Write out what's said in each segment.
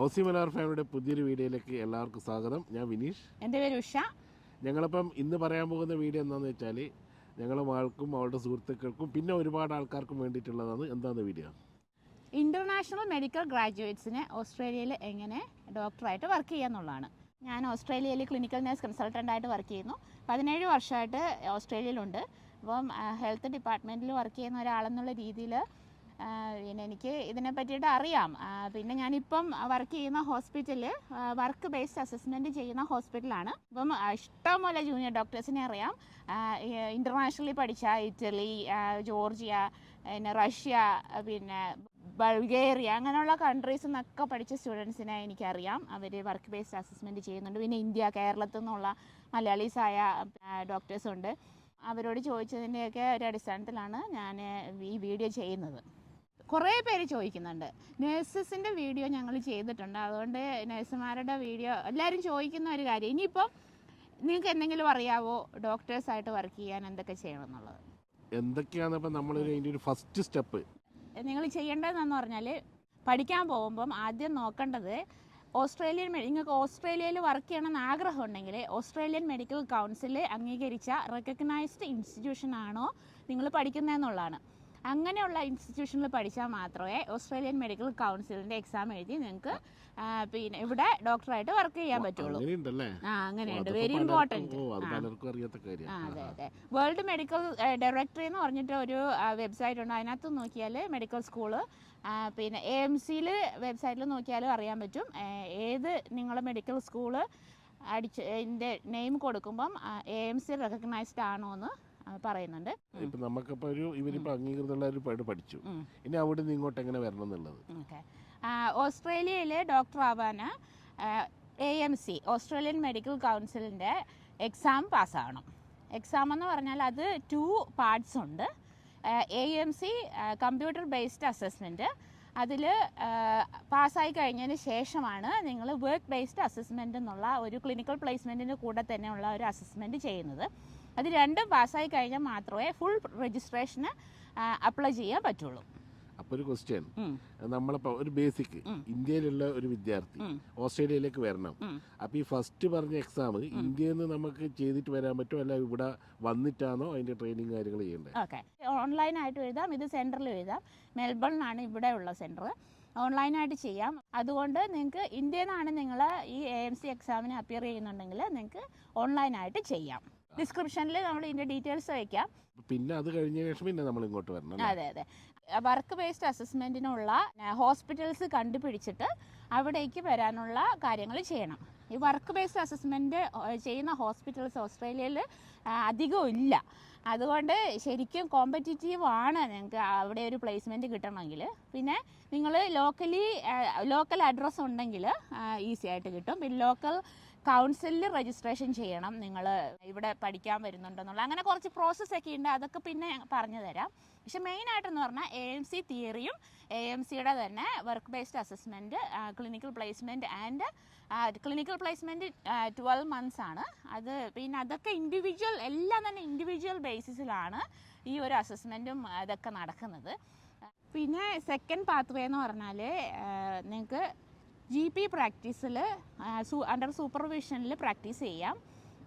Aussie മലയാർ ഫാമിലിയുടെ പുതിയൊരു വീഡിയോയിലേക്ക് എല്ലാവർക്കും സ്വാഗതം. ഞാൻ വിനീഷ്. എൻ്റെ പേര് ഉഷ. ഞങ്ങളിപ്പം ഇന്ന് പറയാൻ പോകുന്ന വീഡിയോ എന്താണെന്ന് വെച്ചാൽ ഞങ്ങളുടെ മകൾക്കും അവളുടെ സുഹൃത്തുക്കൾക്കും പിന്നെ ഒരുപാട് ആൾക്കാർക്കും വേണ്ടിയിട്ടുള്ളതാണ്. എന്താണ് വീഡിയോ? ഇൻ്റർനാഷണൽ മെഡിക്കൽ ഗ്രാജുവേറ്റ്സിന് ഓസ്ട്രേലിയയിൽ എങ്ങനെ ഡോക്ടറായിട്ട് വർക്ക് ചെയ്യാന്നുള്ളതാണ്. ഞാൻ ഓസ്ട്രേലിയയിൽ ക്ലിനിക്കൽ നഴ്സ് കൺസൾട്ടൻ്റായിട്ട് വർക്ക് ചെയ്യുന്നു. 17 വർഷമായിട്ട് ഓസ്ട്രേലിയയിലുണ്ട്. അപ്പം ഹെൽത്ത് ഡിപ്പാർട്ട്മെൻറ്റിൽ വർക്ക് ചെയ്യുന്ന ഒരാളെന്നുള്ള രീതിയിൽ പിന്നെ എനിക്ക് ഇതിനെ പറ്റിയിട്ട് അറിയാം. പിന്നെ ഞാനിപ്പം വർക്ക് ചെയ്യുന്ന ഹോസ്പിറ്റലിൽ വർക്ക് ബേസ്ഡ് അസസ്മെൻറ്റ് ചെയ്യുന്ന ഹോസ്പിറ്റലാണ്. ഇപ്പം ഇഷ്ടംപോലെ ജൂനിയർ ഡോക്ടേഴ്സിനെ അറിയാം. ഇൻ്റർനാഷണലി പഠിച്ച ഇറ്റലി, ജോർജിയ, പിന്നെ റഷ്യ, പിന്നെ ബൾഗേറിയ അങ്ങനെയുള്ള കൺട്രീസിൽ നിന്നൊക്കെ പഠിച്ച സ്റ്റുഡൻസിനെ എനിക്കറിയാം. അവർ വർക്ക് ബേസ്ഡ് അസസ്മെൻറ്റ് ചെയ്യുന്നുണ്ട്. പിന്നെ ഇന്ത്യ, കേരളത്തിൽ നിന്നുള്ള മലയാളീസായ ഡോക്ടേഴ്സുണ്ട്. അവരോട് ചോദിച്ചതിൻ്റെയൊക്കെ ഒരു അടിസ്ഥാനത്തിലാണ് ഞാൻ ഈ വീഡിയോ ചെയ്യുന്നത്. കുറേ പേര് ചോദിക്കുന്നുണ്ട്. നേഴ്സസിൻ്റെ വീഡിയോ ഞങ്ങൾ ചെയ്തിട്ടുണ്ട്. അതുകൊണ്ട് നേഴ്സുമാരുടെ വീഡിയോ എല്ലാവരും ചോദിക്കുന്ന ഒരു കാര്യം, ഇനിയിപ്പം നിങ്ങൾക്ക് എന്തെങ്കിലും അറിയാവോ ഡോക്ടേഴ്സായിട്ട് വർക്ക് ചെയ്യാൻ എന്തൊക്കെ ചെയ്യണം എന്നുള്ളത്? എന്തൊക്കെയാണ് ഇപ്പം നമ്മളൊരു അതിൻ്റെ ഒരു ഫസ്റ്റ് സ്റ്റെപ്പ് നിങ്ങൾ ചെയ്യേണ്ടതെന്ന് പറഞ്ഞാൽ, പഠിക്കാൻ പോകുമ്പം ആദ്യം നോക്കേണ്ടത് നിങ്ങൾക്ക് ഓസ്ട്രേലിയയിൽ വർക്ക് ചെയ്യണമെന്ന് ആഗ്രഹമുണ്ടെങ്കിൽ ഓസ്ട്രേലിയൻ മെഡിക്കൽ കൗൺസിൽ അംഗീകരിച്ച റെക്കഗ്നൈസ്ഡ് ഇൻസ്റ്റിറ്റ്യൂഷൻ ആണോ നിങ്ങൾ പഠിക്കുന്നതെന്നുള്ളതാണ്. അങ്ങനെയുള്ള ഇൻസ്റ്റിറ്റ്യൂഷനിൽ പഠിച്ചാൽ മാത്രമേ ഓസ്ട്രേലിയൻ മെഡിക്കൽ കൗൺസിലിൻ്റെ എക്സാം എഴുതി നിങ്ങൾക്ക് പിന്നെ ഇവിടെ ഡോക്ടറായിട്ട് വർക്ക് ചെയ്യാൻ പറ്റുള്ളൂ. അങ്ങനെയുണ്ട്. Very important. അതെ അതെ. വേൾഡ് മെഡിക്കൽ ഡയറക്ടറി എന്ന് പറഞ്ഞിട്ട് ഒരു വെബ്സൈറ്റ് ഉണ്ട്. അതിനകത്ത് നോക്കിയാൽ മെഡിക്കൽ സ്കൂള്, പിന്നെ AMCയിൽ വെബ്സൈറ്റിൽ നോക്കിയാലും അറിയാൻ പറ്റും ഏത് നിങ്ങളുടെ മെഡിക്കൽ സ്കൂള് അതിൻ്റെ നെയിം കൊടുക്കുമ്പം AMC റെക്കഗ്നൈസ്ഡ് ആണോ എന്ന് പറയുന്നുണ്ട്. ഇപ്പം നമുക്കിപ്പോൾ ഇവരിപ്പോൾ അംഗീകൃതമുള്ള പഠിച്ചു, ഇനി അവിടെ നിന്ന് ഇങ്ങോട്ട് എങ്ങനെ വരണം എന്നുള്ളത്. ഓക്കെ. ഓസ്ട്രേലിയയിൽ ഡോക്ടർ ആവാൻ AMC ഓസ്ട്രേലിയൻ മെഡിക്കൽ കൗൺസിലിൻ്റെ എക്സാം പാസ്സാകണം. എക്സാം എന്ന് പറഞ്ഞാൽ അത് 2 പാർട്സ് ഉണ്ട്. AMC കമ്പ്യൂട്ടർ ബേസ്ഡ് അസസ്മെൻറ്റ്, അതിൽ പാസ്സായി കഴിഞ്ഞതിന് ശേഷമാണ് നിങ്ങൾ വർക്ക് ബേസ്ഡ് അസസ്മെൻ്റ് എന്നുള്ള ഒരു ക്ലിനിക്കൽ പ്ലേസ്മെൻറ്റിൻ്റെ കൂടെ തന്നെയുള്ള ഒരു അസസ്മെൻറ്റ് ചെയ്യുന്നത്. അത് രണ്ടും പാസ്സായി കഴിഞ്ഞാൽ മാത്രമേ ഫുൾ രജിസ്ട്രേഷന് അപ്ലൈ ചെയ്യാൻ പറ്റുള്ളൂ. അപ്പോൾ ഒരു ക്വസ്റ്റ്യൻ, നമ്മളിപ്പോൾ ഒരു ബേസിക് ഇന്ത്യയിലുള്ള ഒരു വിദ്യാർത്ഥി ഓസ്ട്രേലിയയിലേക്ക് വരണം. അപ്പോൾ ഈ ഫസ്റ്റ് പറഞ്ഞ എക്സാം ഇന്ത്യയിൽ നിന്ന് നമുക്ക് ചെയ്തിട്ട് വരാൻ പറ്റുമോ, അല്ല ഇവിടെ വന്നിട്ടാണോ അതിൻ്റെ ട്രെയിനിങ് കാര്യങ്ങൾ ചെയ്യേണ്ടത്? ഓക്കെ. ഓൺലൈനായിട്ട് എഴുതാം, ഇത് സെൻറ്ററിൽ എഴുതാം. മെൽബണിലാണ് ഇവിടെ ഉള്ള സെൻറ്റർ. ഓൺലൈനായിട്ട് ചെയ്യാം. അതുകൊണ്ട് നിങ്ങൾക്ക് ഇന്ത്യയിൽ നിന്നാണ് നിങ്ങൾ ഈ AMC എക്സാമിന് അപ്പിയർ ചെയ്യുന്നുണ്ടെങ്കിൽ നിങ്ങൾക്ക് ഓൺലൈനായിട്ട് ചെയ്യാം. ഡിസ്ക്രിപ്ഷനിൽ നമ്മൾ ഇതിൻ്റെ ഡീറ്റെയിൽസ് വയ്ക്കാം. പിന്നെ അത് കഴിഞ്ഞ ശേഷം പിന്നെ നമ്മൾ ഇങ്ങോട്ട് വരണം. അതെ അതെ. വർക്ക് ബേസ്ഡ് അസസ്മെൻറ്റിനുള്ള ഹോസ്പിറ്റൽസ് കണ്ടുപിടിച്ചിട്ട് അവിടേക്ക് വരാനുള്ള കാര്യങ്ങൾ ചെയ്യണം. ഈ വർക്ക് ബേസ്ഡ് അസസ്മെൻറ്റ് ചെയ്യുന്ന ഹോസ്പിറ്റൽസ് ഓസ്ട്രേലിയയിൽ അധികം ഇല്ല. അതുകൊണ്ട് ശരിക്കും കോമ്പറ്റീറ്റീവ് ആണ് നിങ്ങൾക്ക് അവിടെ ഒരു പ്ലേസ്മെൻറ്റ് കിട്ടണമെങ്കിൽ. പിന്നെ നിങ്ങൾ ലോക്കൽ അഡ്രസ്സ് ഉണ്ടെങ്കിൽ ഈസി ആയിട്ട് കിട്ടും. പിന്നെ ലോക്കൽ കൗൺസിലിൽ രജിസ്ട്രേഷൻ ചെയ്യണം നിങ്ങൾ ഇവിടെ പഠിക്കാൻ വരുന്നുണ്ടെന്നുള്ള അങ്ങനെ കുറച്ച് പ്രോസസ്സൊക്കെ ഉണ്ട്. അതൊക്കെ പിന്നെ പറഞ്ഞു തരാം. പക്ഷെ മെയിനായിട്ടെന്ന് പറഞ്ഞാൽ AMC തിയറിയും AMCയുടെ തന്നെ work based assessment, clinical placement and clinical placement 12 months ആണ്. അത് പിന്നെ അതൊക്കെ എല്ലാം തന്നെ ഇൻഡിവിജ്വൽ ബേസിസിലാണ് ഈ ഒരു അസസ്മെൻറ്റും അതൊക്കെ നടക്കുന്നത്. പിന്നെ സെക്കൻഡ് പാത്വേ എന്ന് പറഞ്ഞാൽ നിങ്ങൾക്ക് GP പ്രാക്ടീസിൽ അണ്ടർ സൂപ്പർവിഷനിൽ പ്രാക്ടീസ് ചെയ്യാം.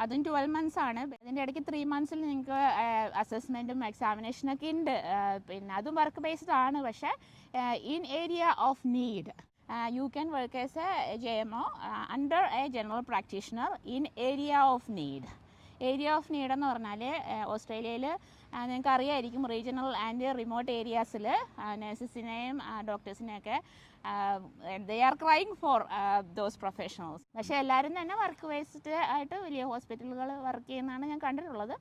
അതും 12 months ആണ്. അതിൻ്റെ ഇടയ്ക്ക് 3 months നിങ്ങൾക്ക് അസസ്മെൻറ്റും എക്സാമിനേഷനൊക്കെ ഉണ്ട്. പിന്നെ അതും വർക്ക് ബേസ്ഡ് ആണ്. പക്ഷേ in area of need you can work as a JMO under a general practitioner in area of need. Area of need എന്ന് പറഞ്ഞാൽ ഓസ്ട്രേലിയയിൽ നിങ്ങൾക്ക് അറിയായിരിക്കും, റീജിയണൽ ആൻഡ് റിമോട്ട് ഏരിയാസിൽ നഴ്സസിനെയും ഡോക്ടേഴ്സിനെയൊക്കെ they are crying for those professionals. പക്ഷേ എല്ലാവരും തന്നെ വർക്ക് ബേസ്ഡ് ആയിട്ട് വലിയ ഹോസ്പിറ്റലുകൾ വർക്ക് ചെയ്യുന്നതാണ് ഞാൻ കണ്ടിട്ടുള്ളത്.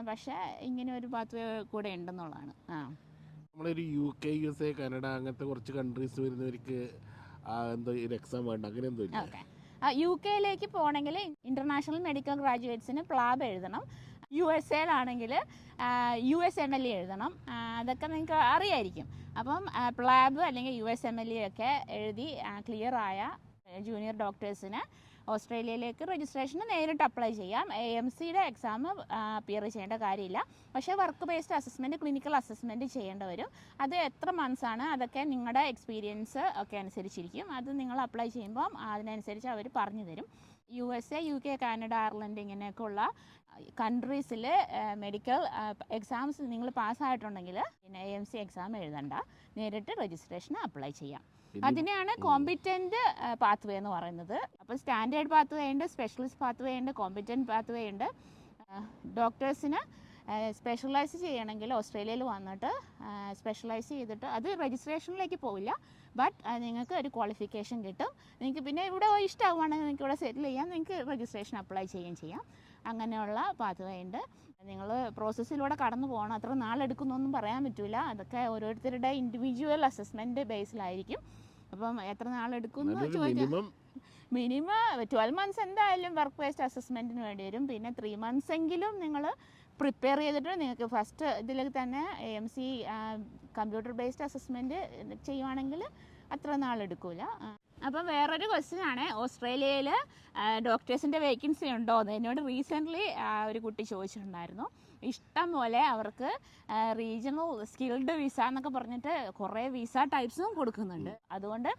പക്ഷേ ഇങ്ങനെ ഒരു പാത്വേ കൂടെ ഉണ്ടെന്നുള്ളതാണ്. നമ്മളൊരു UK, USA, കാനഡ അങ്ങനത്തെ കുറച്ച് കൺട്രീസ് വരുന്നവർക്ക് എന്തോ ഒരു എക്സാം വേണ്ട, അങ്ങനെ എന്തോ ഇല്ല? ഓക്കെ. UK പോകണമെങ്കിൽ ഇൻ്റർനാഷണൽ മെഡിക്കൽ ഗ്രാജുവേറ്റ്സിന് പ്ലാബ് എഴുതണം. USA USMLE എഴുതണം. അതൊക്കെ നിങ്ങൾക്ക് അറിയായിരിക്കും. അപ്പം പ്ലാബ് അല്ലെങ്കിൽ USMLE ഒക്കെ എഴുതി ക്ലിയർ ആയ ജൂനിയർ ഡോക്ടേഴ്സിന് ഓസ്ട്രേലിയയിലേക്ക് രജിസ്ട്രേഷന് നേരിട്ട് അപ്ലൈ ചെയ്യാം. AMCയുടെ എക്സാം അപ്പിയർ ചെയ്യേണ്ട കാര്യമില്ല. പക്ഷേ work based assessment, clinical assessment ചെയ്യേണ്ടി വരും. അത് എത്ര മന്ത്സാണ് അതൊക്കെ നിങ്ങളുടെ എക്സ്പീരിയൻസ് ഒക്കെ അനുസരിച്ചിരിക്കും. അത് നിങ്ങൾ അപ്ലൈ ചെയ്യുമ്പം അതിനനുസരിച്ച് അവർ പറഞ്ഞു തരും. USA, UK, കാനഡ, അയർലൻഡ് ഇങ്ങനെയൊക്കെയുള്ള കൺട്രീസിൽ മെഡിക്കൽ എക്സാംസ് നിങ്ങൾ പാസ്സായിട്ടുണ്ടെങ്കിൽ പിന്നെ AMC എക്സാം എഴുതണ്ട, നേരിട്ട് രജിസ്ട്രേഷന് അപ്ലൈ ചെയ്യാം. അതിനെയാണ് കോമ്പിറ്റൻറ്റ് പാത്ത് വേ എന്ന് പറയുന്നത്. അപ്പോൾ സ്റ്റാൻഡേർഡ് പാത്ത് വേ ഉണ്ട്, സ്പെഷ്യലിസ്റ്റ് പാത്ത് വേ ഉണ്ട്, കോമ്പിറ്റൻറ്റ് പാത്ത് വേ ഉണ്ട്. ഡോക്ടേഴ്സിന് സ്പെഷ്യലൈസ് ചെയ്യണമെങ്കിൽ ഓസ്ട്രേലിയയിൽ വന്നിട്ട് സ്പെഷ്യലൈസ് ചെയ്തിട്ട് അത് രജിസ്ട്രേഷനിലേക്ക് പോവില്ല, ബട്ട് നിങ്ങൾക്ക് ഒരു ക്വാളിഫിക്കേഷൻ കിട്ടും. നിങ്ങൾക്ക് പിന്നെ ഇവിടെ ഇഷ്ടമാവുകയാണെങ്കിൽ നിങ്ങൾക്ക് ഇവിടെ സെറ്റിൽ ചെയ്യാം, നിങ്ങൾക്ക് രജിസ്ട്രേഷൻ അപ്ലൈ ചെയ്യുകയും ചെയ്യാം. അങ്ങനെയുള്ള പാത്ത് വേ ഉണ്ട്. നിങ്ങൾ പ്രോസസ്സിലൂടെ കടന്നു പോകണം. അത്ര നാളെടുക്കുന്നൊന്നും പറയാൻ പറ്റില്ല. അതൊക്കെ ഓരോരുത്തരുടെ ഇൻഡിവിജ്വൽ അസസ്മെൻറ്റ് ബേസിലായിരിക്കും. അപ്പം എത്ര നാളെടുക്കുന്നു ചോദിക്കാം. മിനിമം 12 months എന്തായാലും വർക്ക് ബേസ്ഡ് അസസ്മെൻറ്റിന് വേണ്ടി വരും. പിന്നെ 3 months എങ്കിലും നിങ്ങൾ പ്രിപ്പയർ ചെയ്തിട്ട് നിങ്ങൾക്ക് ഫസ്റ്റ് ഇതിൽ തന്നെ AMC കമ്പ്യൂട്ടർ ബേസ്ഡ് അസസ്മെൻറ്റ് ചെയ്യുവാണെങ്കിൽ അത്ര നാളെടുക്കില്ല. അപ്പം വേറൊരു ക്വസ്റ്റ്യൻ ആണ്, ഓസ്ട്രേലിയയിൽ ഡോക്ടേഴ്സിൻ്റെ വേക്കൻസി ഉണ്ടോ എന്ന് എന്നോട് റീസെൻ്റ്ലി ഒരു കുട്ടി ചോദിച്ചിട്ടുണ്ടായിരുന്നു. ഇഷ്ടം പോലെ അവർക്ക് റീജിയണൽ സ്കിൽഡ് വിസ എന്നൊക്കെ പറഞ്ഞിട്ട് കുറേ വിസ ടൈപ്സും കൊടുക്കുന്നുണ്ട്. അതുകൊണ്ട്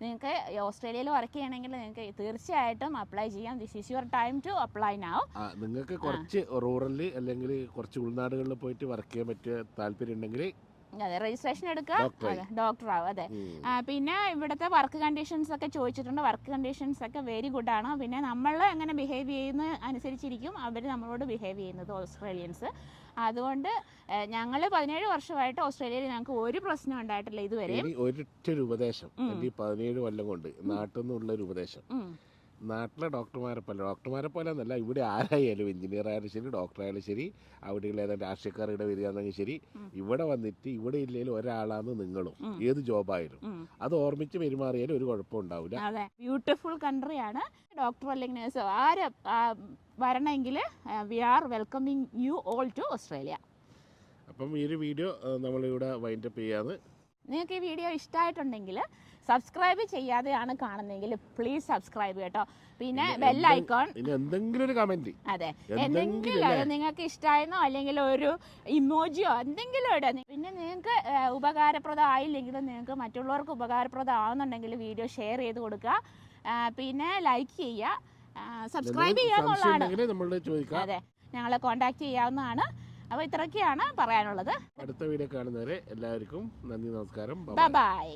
നിങ്ങൾക്ക് ഓസ്ട്രേലിയയിൽ വർക്ക് ചെയ്യണമെങ്കിൽ നിങ്ങൾക്ക് തീർച്ചയായിട്ടും അപ്ലൈ ചെയ്യാം. This is your time to apply now. നിങ്ങൾക്ക് കുറച്ച് റൂറലിൽ അല്ലെങ്കിൽ കുറച്ച് ഉൾനാടുകളിൽ പോയിട്ട് വർക്ക് ചെയ്യാൻ പറ്റിയ താല്പര്യം ഉണ്ടെങ്കിൽ അതെ, രജിസ്ട്രേഷൻ എടുക്കുക, ഡോക്ടർ ആവും. അതെ. പിന്നെ ഇവിടുത്തെ വർക്ക് കണ്ടീഷൻസ് ഒക്കെ ചോദിച്ചിട്ടുണ്ട്. വർക്ക് കണ്ടീഷൻസ് ഒക്കെ വെരി ഗുഡ് ആണ്. പിന്നെ നമ്മൾ എങ്ങനെ ബിഹേവ് ചെയ്യുന്ന അനുസരിച്ചിരിക്കും അവർ നമ്മളോട് ബിഹേവ് ചെയ്യുന്നത്, ഓസ്ട്രേലിയൻസ്. അതുകൊണ്ട് ഞങ്ങൾ 17 വർഷമായിട്ട് ഓസ്ട്രേലിയയിൽ ഞങ്ങൾക്ക് ഒരു പ്രശ്നം ഉണ്ടായിട്ടില്ല ഇതുവരെ. ഒരൊറ്റൊരു ഉപദേശം, 17 കൊല്ലം കൊണ്ട് നാട്ടിൽ നിന്നുള്ളൊരു ഉപദേശം, നാട്ടിലെ ഡോക്ടർമാരെ പോലെ എന്നല്ല, ഇവിടെ ആരായാലും എഞ്ചിനീയർ ആയാലും ശരി, ഡോക്ടർ ആയാലും ശരി, അവിടെയുള്ള ഏതാണ്ട് രാഷ്ട്രീയക്കാരുടെ വരികയാണെങ്കിൽ ശരി, ഇവിടെ വന്നിട്ട് ഇവിടെ ഇല്ലെങ്കിലും ഒരാളാണ് നിങ്ങളും, ഏത് ജോബായാലും അത് ഓർമ്മിച്ച് പെരുമാറിയാലും ഒരു കുഴപ്പം ഉണ്ടാവില്ല. അതെ, ബ്യൂട്ടിഫുൾ കൺട്രിയാണ്. ഡോക്ടർ അല്ലെങ്കിൽ നേഴ്സോ ആര് വരണമെങ്കിൽ we are welcoming you all to Australia. അപ്പം ഈ ഒരു വീഡിയോ നമ്മളിവിടെ വൈൻഡപ്പ് ചെയ്യാന്ന്. നിങ്ങൾക്ക് ഈ വീഡിയോ ഇഷ്ടമായിട്ടുണ്ടെങ്കിൽ സബ്സ്ക്രൈബ് ചെയ്യാതെയാണ് കാണുന്നതെങ്കിൽ പ്ലീസ് സബ്സ്ക്രൈബ് കേട്ടോ. പിന്നെ ബെൽ ഐക്കോൺ, എന്തെങ്കിലും ഒരു കമന്റ്, അതെ, എന്തെങ്കിലും നിങ്ങൾക്ക് ഇഷ്ടമായിരുന്നോ അല്ലെങ്കിൽ ഒരു ഇമോജിയോ എന്തെങ്കിലും ഇടാം. പിന്നെ നിങ്ങൾക്ക് ഉപകാരപ്രദമായില്ലെങ്കിലും നിങ്ങൾക്ക് മറ്റുള്ളവർക്ക് ഉപകാരപ്രദമാവുന്നുണ്ടെങ്കിൽ വീഡിയോ ഷെയർ ചെയ്ത് കൊടുക്കുക. പിന്നെ ലൈക്ക് ചെയ്യുക, സബ്സ്ക്രൈബ് ചെയ്യാന്നുള്ളതാണ്. അതെ, ഞങ്ങളെ കോൺടാക്ട് ചെയ്യാവുന്നതാണ്. അപ്പോൾ ഇത്രയൊക്കെയാണ് പറയാനുള്ളത്. അടുത്ത വീഡിയോ കാണുന്നവരെ എല്ലാവർക്കും നന്ദി, നമസ്കാരം, ബൈ.